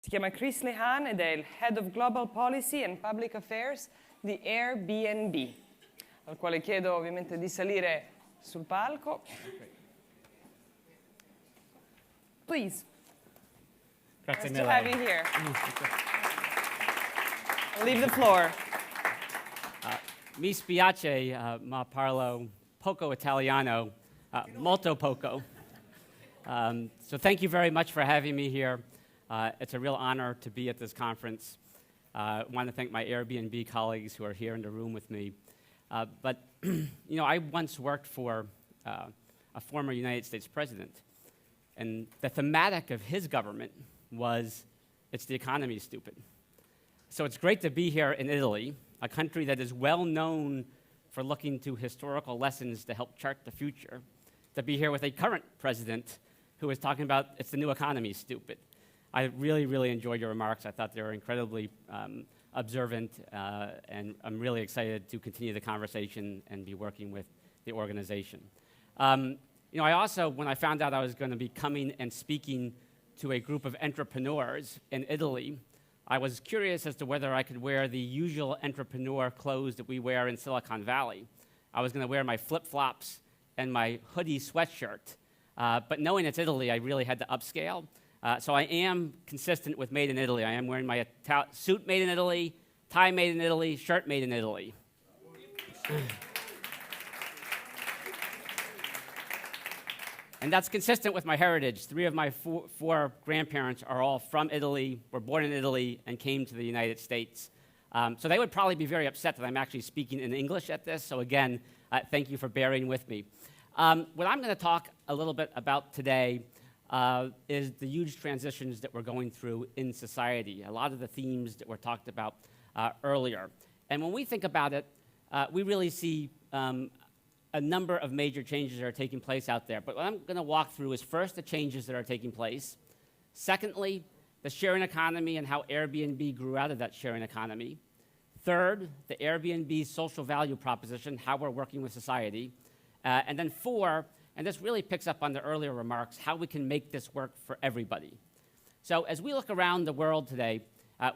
Si chiama Chris Lehane ed è il Head of Global Policy and Public Affairs di Airbnb, al quale chiedo ovviamente di salire sul palco. Please. Grazie nice to mille. have you here. I'll leave the floor. Mi spiace, ma parlo poco italiano, molto poco. So thank you very much for having me here. It's a real honor to be at this conference. I want to thank my Airbnb colleagues who are here in the room with me. But I once worked for a former United States president, and the thematic of his government was, it's the economy, stupid. So it's great to be here in Italy, a country that is well known for looking to historical lessons to help chart the future, to be here with a current president who is talking about, it's the new economy, stupid. I really, really enjoyed your remarks. I thought they were incredibly observant, and I'm really excited to continue the conversation and be working with the organization. I also, when I found out I was going to be coming and speaking to a group of entrepreneurs in Italy, I was curious as to whether I could wear the usual entrepreneur clothes that we wear in Silicon Valley. I was going to wear my flip-flops and my hoodie sweatshirt. But knowing it's Italy, I really had to upscale. So I am consistent with Made in Italy. I am wearing my suit made in Italy, tie made in Italy, shirt made in Italy. And that's consistent with my heritage. 3 of my four grandparents are all from Italy, were born in Italy, and came to the United States. So they would probably be very upset that I'm actually speaking in English at this. So again, thank you for bearing with me. What I'm going to talk a little bit about today is the huge transitions that we're going through in society, a lot of the themes that were talked about earlier. And when we think about it, we really see a number of major changes that are taking place out there. But what I'm going to walk through is first the changes that are taking place. Secondly, the sharing economy and how Airbnb grew out of that sharing economy. Third, the Airbnb social value proposition, how we're working with society. And then 4, and this really picks up on the earlier remarks, how we can make this work for everybody. So as we look around the world today,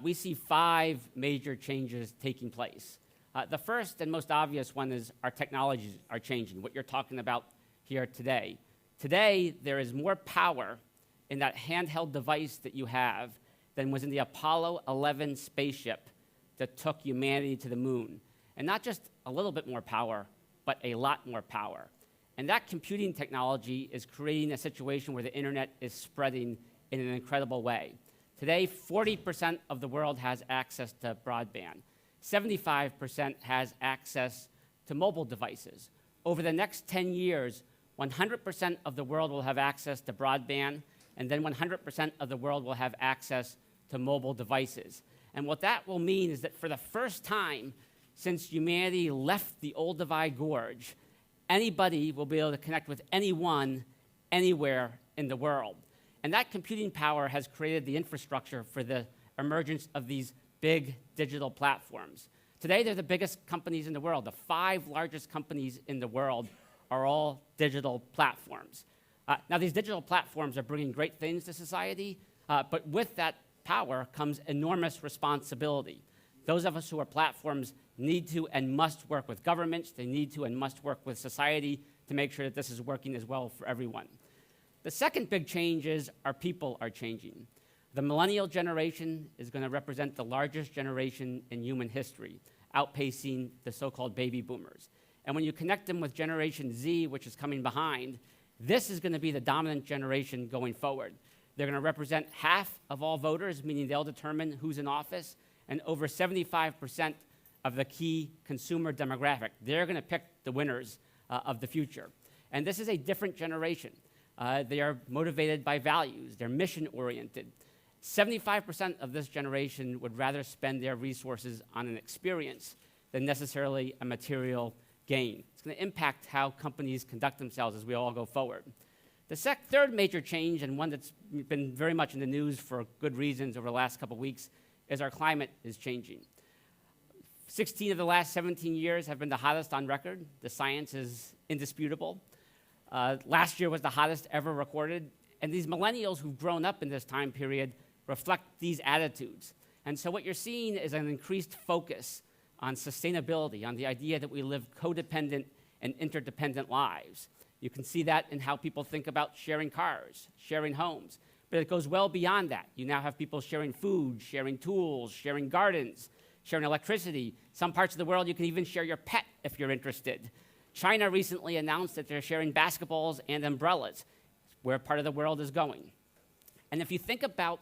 we see 5 major changes taking place. The first and most obvious one is our technologies are changing, what you're talking about here today. Today, there is more power in that handheld device that you have than was in the Apollo 11 spaceship that took humanity to the moon. And not just a little bit more power, but a lot more power. And that computing technology is creating a situation where the internet is spreading in an incredible way. Today, 40% of the world has access to broadband. 75% has access to mobile devices. Over the next 10 years, 100% of the world will have access to broadband, and then 100% of the world will have access to mobile devices. And what that will mean is that for the first time since humanity left the Olduvai Gorge, anybody will be able to connect with anyone, anywhere in the world. And that computing power has created the infrastructure for the emergence of these big digital platforms. Today, they're the biggest companies in the world. The 5 largest companies in the world are all digital platforms. Now, these digital platforms are bringing great things to society, but with that power comes enormous responsibility. Those of us who are platforms need to and must work with governments. They need to and must work with society to make sure that this is working as well for everyone. The second big change is our people are changing. The Millennial Generation is going to represent the largest generation in human history, outpacing the so-called baby boomers. And when you connect them with Generation Z, which is coming behind, this is going to be the dominant generation going forward. They're going to represent half of all voters, meaning they'll determine who's in office, and over 75% of the key consumer demographic. They're going to pick the winners of the future. And this is a different generation. They are motivated by values. They're mission-oriented. 75% of this generation would rather spend their resources on an experience than necessarily a material gain. It's going to impact how companies conduct themselves as we all go forward. The third major change, and one that's been very much in the news for good reasons over the last couple of weeks, is our climate is changing. 16 of the last 17 years have been the hottest on record. The science is indisputable. Last year was the hottest ever recorded. And these millennials who've grown up in this time period reflect these attitudes. And so what you're seeing is an increased focus on sustainability, on the idea that we live codependent and interdependent lives. You can see that in how people think about sharing cars, sharing homes. But it goes well beyond that. You now have people sharing food, sharing tools, sharing gardens, sharing electricity. Some parts of the world, you can even share your pet if you're interested. China recently announced that they're sharing basketballs and umbrellas, where part of the world is going. And if you think about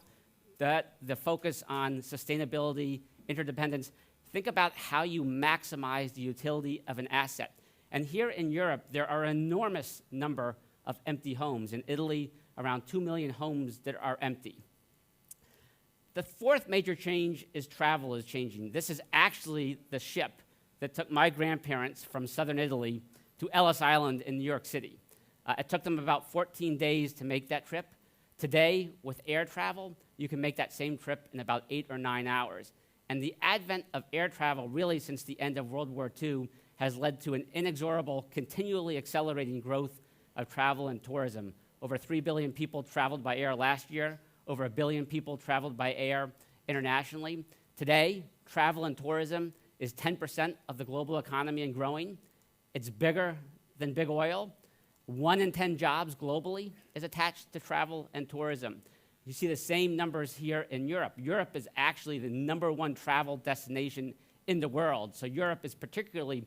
the focus on sustainability, interdependence, think about how you maximize the utility of an asset. And here in Europe, there are an enormous number of empty homes. In Italy, around 2 million homes that are empty. The fourth major change is travel is changing. This is actually the ship that took my grandparents from southern Italy to Ellis Island in New York City. It took them about 14 days to make that trip. Today, with air travel, you can make that same trip in about 8 or 9 hours. And the advent of air travel, really since the end of World War II, has led to an inexorable, continually accelerating growth of travel and tourism. Over 3 billion people traveled by air last year. Over 1 billion people traveled by air internationally. Today, travel and tourism is 10% of the global economy and growing. It's bigger than big oil. 1 in 10 jobs globally is attached to travel and tourism. You see the same numbers here in Europe. Europe is actually the #1 travel destination in the world. So Europe is particularly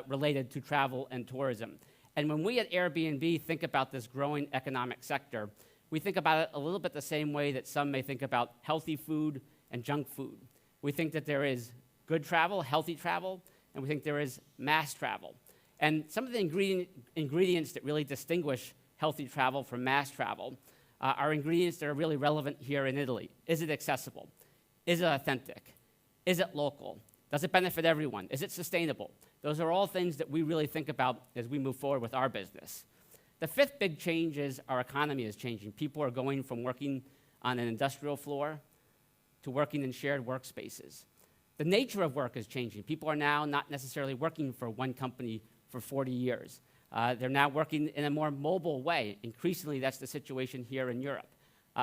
related to travel and tourism. And when we at Airbnb think about this growing economic sector, we think about it a little bit the same way that some may think about healthy food and junk food. We think that there is good travel, healthy travel, and we think there is mass travel. And some of the ingredients that really distinguish healthy travel from mass travel are ingredients that are really relevant here in Italy. Is it accessible? Is it authentic? Is it local? Does it benefit everyone? Is it sustainable? Those are all things that we really think about as we move forward with our business. The fifth big change is our economy is changing. People are going from working on an industrial floor to working in shared workspaces. The nature of work is changing. People are now not necessarily working for one company for 40 years. They're now working in a more mobile way. Increasingly, that's the situation here in Europe.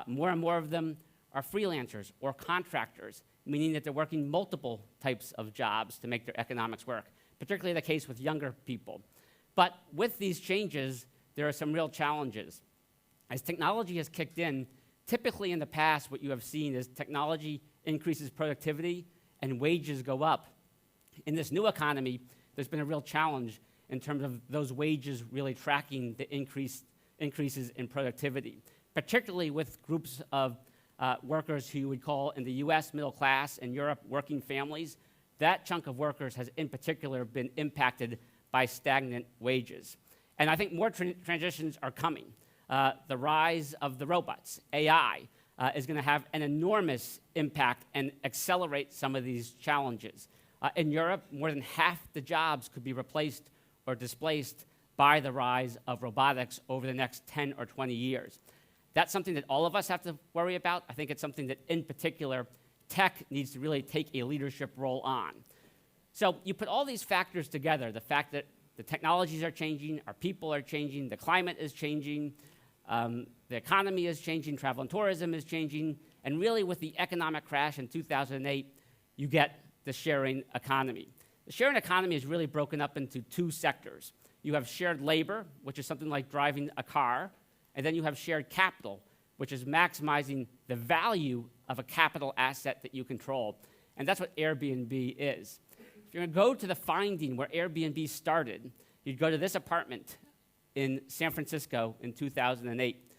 More and more of them are freelancers or contractors, meaning that they're working multiple types of jobs to make their economics work, particularly the case with younger people. But with these changes, there are some real challenges. As technology has kicked in, typically in the past, what you have seen is technology increases productivity and wages go up. In this new economy, there's been a real challenge in terms of those wages really tracking the increases in productivity, particularly with groups of workers who you would call in the US middle class and Europe working families. That chunk of workers has in particular been impacted by stagnant wages. And I think more transitions are coming. The rise of the robots, AI, is going to have an enormous impact and accelerate some of these challenges. In Europe, more than half the jobs could be replaced or displaced by the rise of robotics over the next 10 or 20 years. That's something that all of us have to worry about. I think it's something that, in particular, tech needs to really take a leadership role on. So you put all these factors together, the fact that the technologies are changing, our people are changing, the climate is changing, the economy is changing, travel and tourism is changing, and really with the economic crash in 2008, you get the sharing economy. The sharing economy is really broken up into 2 sectors. You have shared labor, which is something like driving a car, and then you have shared capital, which is maximizing the value of a capital asset that you control. And that's what Airbnb is. If you're going to go to the finding where Airbnb started, you'd go to this apartment in San Francisco in 2008.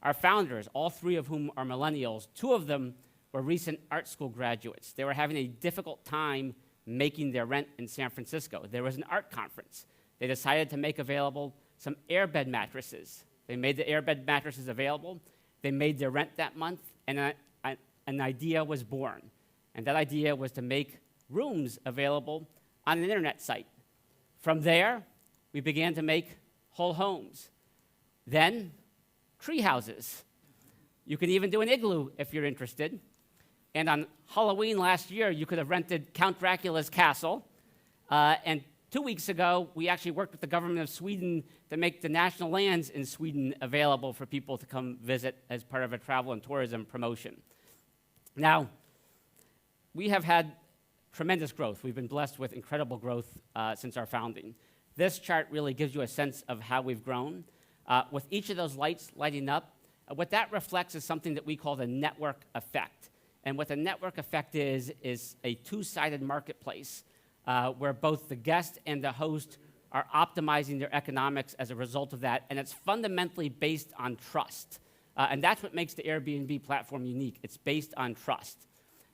Our founders, all 3 of whom are millennials, 2 of them were recent art school graduates. They were having a difficult time making their rent in San Francisco. There was an art conference. They decided to make available some airbed mattresses. They made the airbed mattresses available. They made their rent that month, and an idea was born. And that idea was to make rooms available on an internet site. From there, we began to make whole homes. Then, tree houses. You can even do an igloo if you're interested. And on Halloween last year, you could have rented Count Dracula's castle. And 2 weeks ago, we actually worked with the government of Sweden to make the national lands in Sweden available for people to come visit as part of a travel and tourism promotion. Now, we have had tremendous growth. We've been blessed with incredible growth since our founding. This chart really gives you a sense of how we've grown. With each of those lights lighting up, what that reflects is something that we call the network effect. And what the network effect is a two-sided marketplace where both the guest and the host are optimizing their economics as a result of that, and it's fundamentally based on trust. And that's what makes the Airbnb platform unique. It's based on trust.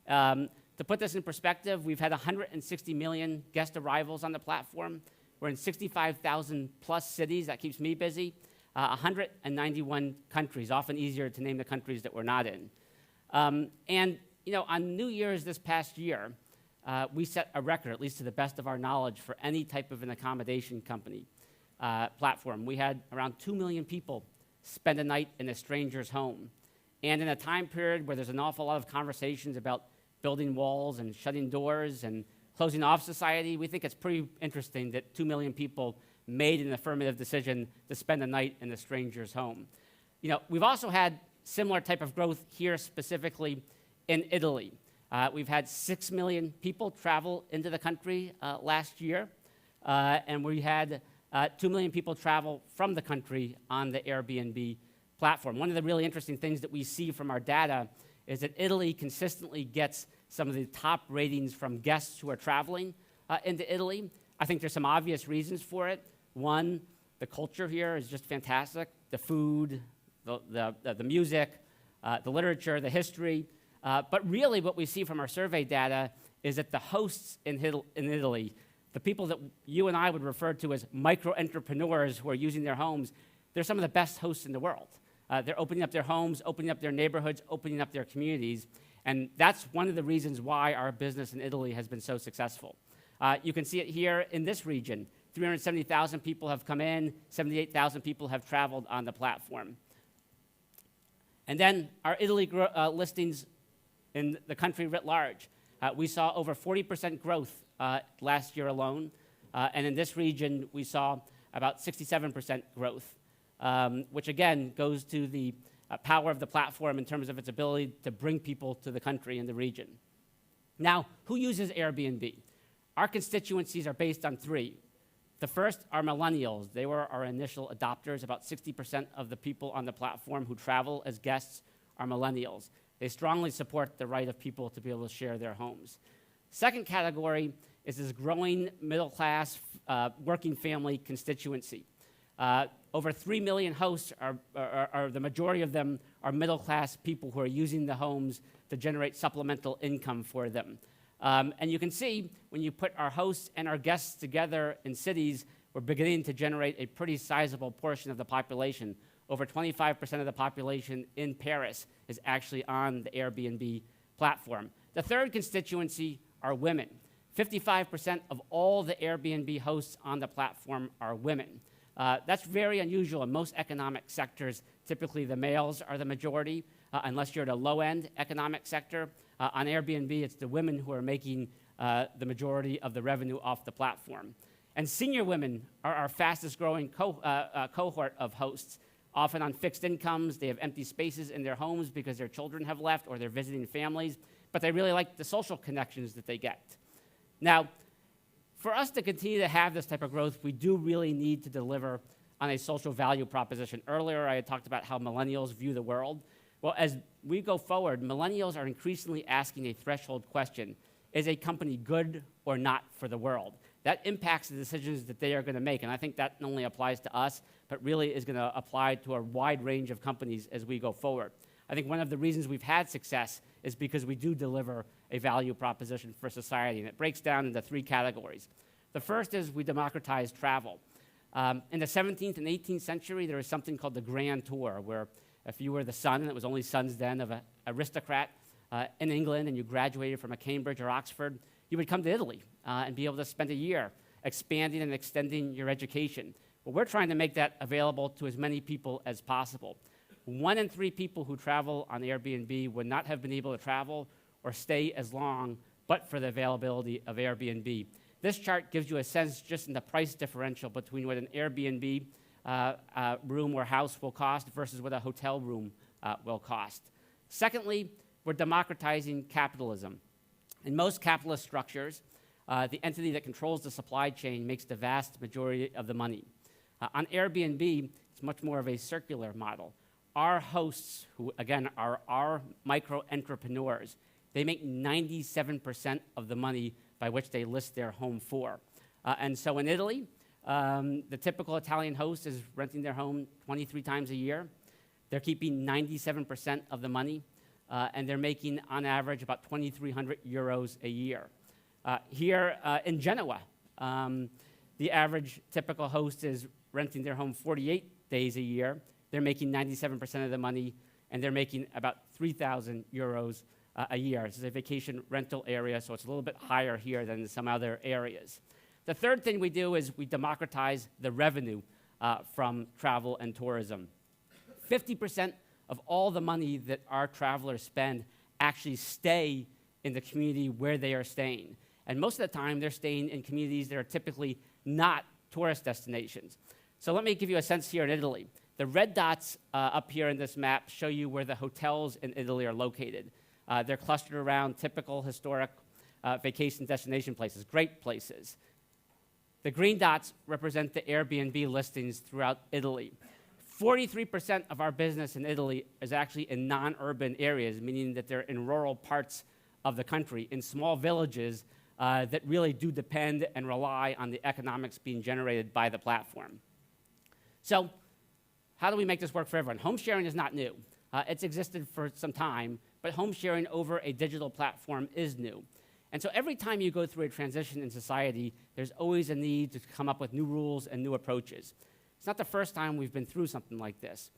To put this in perspective, we've had 160 million guest arrivals on the platform. We're in 65,000 plus cities. That keeps me busy. 191 countries, often easier to name the countries that we're not in. And on New Year's this past year, we set a record, at least to the best of our knowledge, for any type of an accommodation company platform. We had around 2 million people spend a night in a stranger's home. And in a time period where there's an awful lot of conversations about building walls and shutting doors and closing off society, we think it's pretty interesting that 2 million people made an affirmative decision to spend a night in a stranger's home. We've also had similar type of growth here specifically in Italy. We've had 6 million people travel into the country last year, and we had 2 million people travel from the country on the Airbnb platform. One of the really interesting things that we see from our data is that Italy consistently gets some of the top ratings from guests who are traveling into Italy. I think there's some obvious reasons for it. One, the culture here is just fantastic. The food, the music, the literature, the history. But really what we see from our survey data is that the hosts in Italy, the people that you and I would refer to as micro-entrepreneurs who are using their homes, they're some of the best hosts in the world. They're opening up their homes, opening up their neighborhoods, opening up their communities. And that's one of the reasons why our business in Italy has been so successful. You can see it here in this region. 370,000 people have come in, 78,000 people have traveled on the platform. And then our Italy listings in the country writ large. We saw over 40% growth last year alone. And in this region, we saw about 67% growth, which again goes to the power of the platform in terms of its ability to bring people to the country and the region. Now, who uses Airbnb? Our constituencies are based on three. The first are millennials. They were our initial adopters. About 60% of the people on the platform who travel as guests are millennials. They strongly support the right of people to be able to share their homes. Second category is this growing middle-class working family constituency. Over 3 million hosts, the majority of them are middle-class people who are using the homes to generate supplemental income for them. And you can see when you put our hosts and our guests together in cities, we're beginning to generate a pretty sizable portion of the population. Over 25% of the population in Paris is actually on the Airbnb platform. The third constituency are women. 55% of all the Airbnb hosts on the platform are women. That's very unusual in most economic sectors. Typically, the males are the majority, unless you're at a low-end economic sector. On Airbnb, it's the women who are making the majority of the revenue off the platform. And senior women are our fastest-growing cohort of hosts. Often on fixed incomes, they have empty spaces in their homes because their children have left or they're visiting families, but they really like the social connections that they get. Now, for us to continue to have this type of growth, we do really need to deliver on a social value proposition. Earlier, I had talked about how millennials view the world. Well, as we go forward, millennials are increasingly asking a threshold question. Is a company good or not for the world? That impacts the decisions that they are going to make, and I think that not only applies to us, but really is going to apply to a wide range of companies as we go forward. I think one of the reasons we've had success is because we do deliver a value proposition for society, and it breaks down into three categories. The first is we democratize travel. In the 17th and 18th century, there was something called the Grand Tour, where if you were the son, and it was only sons then, of an aristocrat in England, and you graduated from a Cambridge or Oxford, you would come to Italy and be able to spend a year expanding and extending your education. Well, we're trying to make that available to as many people as possible. 1 in 3 people who travel on Airbnb would not have been able to travel or stay as long but for the availability of Airbnb. This chart gives you a sense just in the price differential between what an Airbnb room or house will cost versus what a hotel room will cost. Secondly, we're democratizing capitalism. In most capitalist structures, the entity that controls the supply chain makes the vast majority of the money. On Airbnb, it's much more of a circular model. Our hosts, who again are our micro-entrepreneurs, they make 97% of the money by which they list their home for. And so in Italy, the typical Italian host is renting their home 23 times a year. They're keeping 97% of the money, and they're making, on average, about 2,300 euros a year. Here in Genoa, the average typical host is renting their home 48 days a year. They're making 97% of the money, and they're making about 3,000 euros a year. This is a vacation rental area, so it's a little bit higher here than in some other areas. The third thing we do is we democratize the revenue from travel and tourism. 50% of all the money that our travelers spend actually stay in the community where they are staying. And most of the time, they're staying in communities that are typically not tourist destinations. So let me give you a sense here in Italy. The red dots up here in this map show you where the hotels in Italy are located. They're clustered around typical historic vacation destination places, great places. The green dots represent the Airbnb listings throughout Italy. 43% of our business in Italy is actually in non-urban areas, meaning that they're in rural parts of the country, in small villages that really do depend and rely on the economics being generated by the platform. So how do we make this work for everyone? Home sharing is not new. It's existed for some time, but home sharing over a digital platform is new. And so every time you go through a transition in society, there's always a need to come up with new rules and new approaches. It's not the first time we've been through something like this.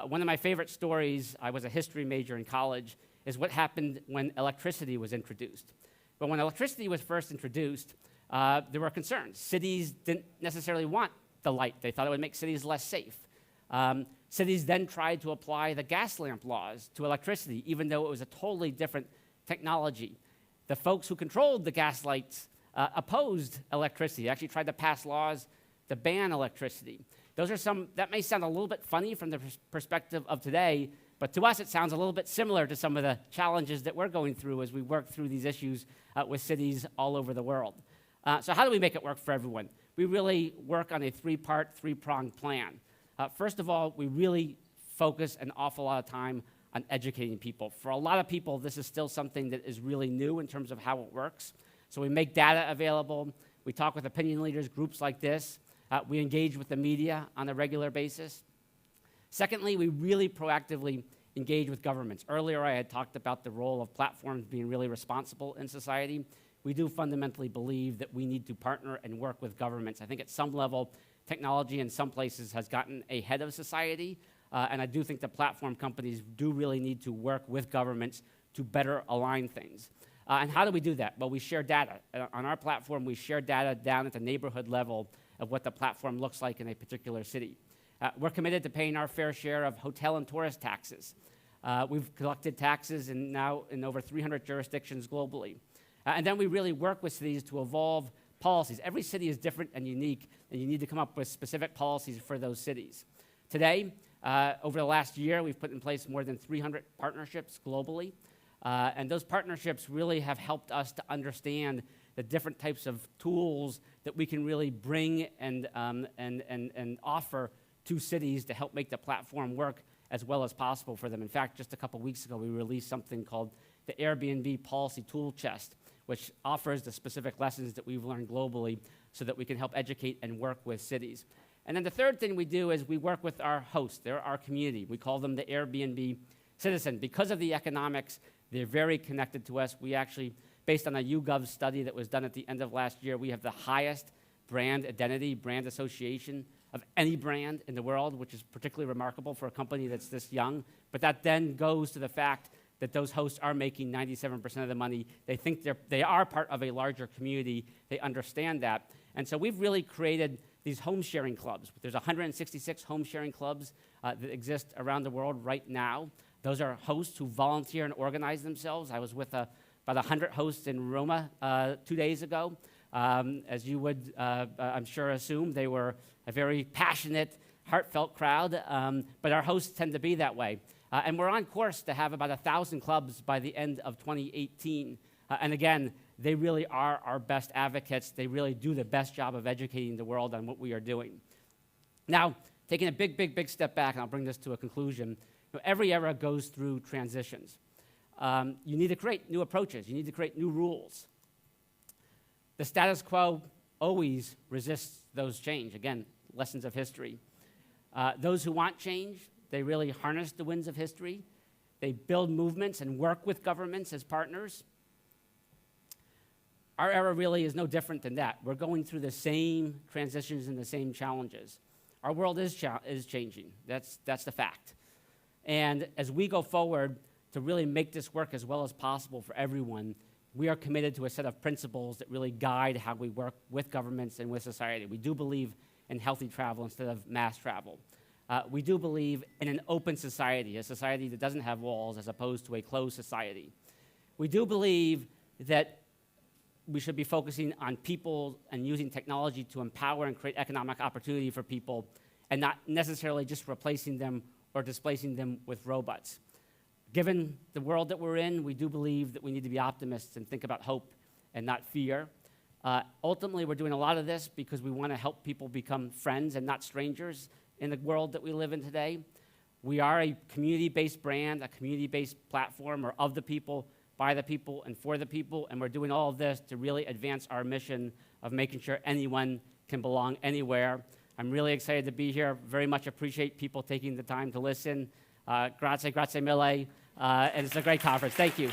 One of my favorite stories, I was a history major in college, is what happened when electricity was introduced. But when electricity was first introduced, there were concerns. Cities didn't necessarily want the light. They thought it would make cities less safe. Cities then tried to apply the gas lamp laws to electricity, even though it was a totally different technology. The folks who controlled the gas lights opposed electricity, actually tried to pass laws to ban electricity. That may sound a little bit funny from the perspective of today, but to us it sounds a little bit similar to some of the challenges that we're going through as we work through these issues with cities all over the world. So how do we make it work for everyone? We really work on a three-pronged plan. First of all, we really focus an awful lot of time on educating people. For a lot of people, this is still something that is really new in terms of how it works. So we make data available. We talk with opinion leaders, groups like this. We engage with the media on a regular basis. Secondly, we really proactively engage with governments. Earlier, I had talked about the role of platforms being really responsible in society. We do fundamentally believe that we need to partner and work with governments. I think at some level, technology in some places has gotten ahead of society, and I do think the platform companies do really need to work with governments to better align things. And how do we do that? Well, we share data. On our platform, we share data down at the neighborhood level of what the platform looks like in a particular city. We're committed to paying our fair share of hotel and tourist taxes. We've collected taxes now in over 300 jurisdictions globally. And then we really work with cities to evolve policies. Every city is different and unique, and you need to come up with specific policies for those cities. Today, over the last year, we've put in place more than 300 partnerships globally, and those partnerships really have helped us to understand the different types of tools that we can really bring and offer to cities to help make the platform work as well as possible for them. In fact, just a couple weeks ago, we released something called the Airbnb Policy Tool Chest, which offers the specific lessons that we've learned globally so that we can help educate and work with cities. And then the third thing we do is we work with our hosts. They're our community. We call them the Airbnb citizen. Because of the economics, they're very connected to us. We actually, based on a YouGov study that was done at the end of last year, we have the highest brand identity, brand association of any brand in the world, which is particularly remarkable for a company that's this young. But that then goes to the fact that those hosts are making 97% of the money. They think they are part of a larger community. They understand that. And so we've really created these home sharing clubs. There's 166 home sharing clubs that exist around the world right now. Those are hosts who volunteer and organize themselves. I was with about 100 hosts in Roma 2 days ago. As you would, I'm sure, assume, they were a very passionate, heartfelt crowd, but our hosts tend to be that way. And we're on course to have about 1,000 clubs by the end of 2018. And again, they really are our best advocates. They really do the best job of educating the world on what we are doing. Now, taking a big step back, and I'll bring this to a conclusion, every era goes through transitions. You need to create new approaches. You need to create new rules. The status quo always resists those change. Again, lessons of history. Those who want change, they really harness the winds of history. They build movements and work with governments as partners. Our era really is no different than that. We're going through the same transitions and the same challenges. Our world is changing. That's the fact. And as we go forward to really make this work as well as possible for everyone, we are committed to a set of principles that really guide how we work with governments and with society. We do believe in healthy travel instead of mass travel. We do believe in an open society, a society that doesn't have walls as opposed to a closed society. We do believe that we should be focusing on people and using technology to empower and create economic opportunity for people and not necessarily just replacing them or displacing them with robots. Given the world that we're in, we do believe that we need to be optimists and think about hope and not fear. Ultimately, we're doing a lot of this because we want to help people become friends and not strangers in the world that we live in today. We are a community-based brand, a community-based platform. We're of the people, by the people, and for the people, and we're doing all of this to really advance our mission of making sure anyone can belong anywhere. I'm really excited to be here. Very much appreciate people taking the time to listen. Grazie mille, and it's a great conference. Thank you.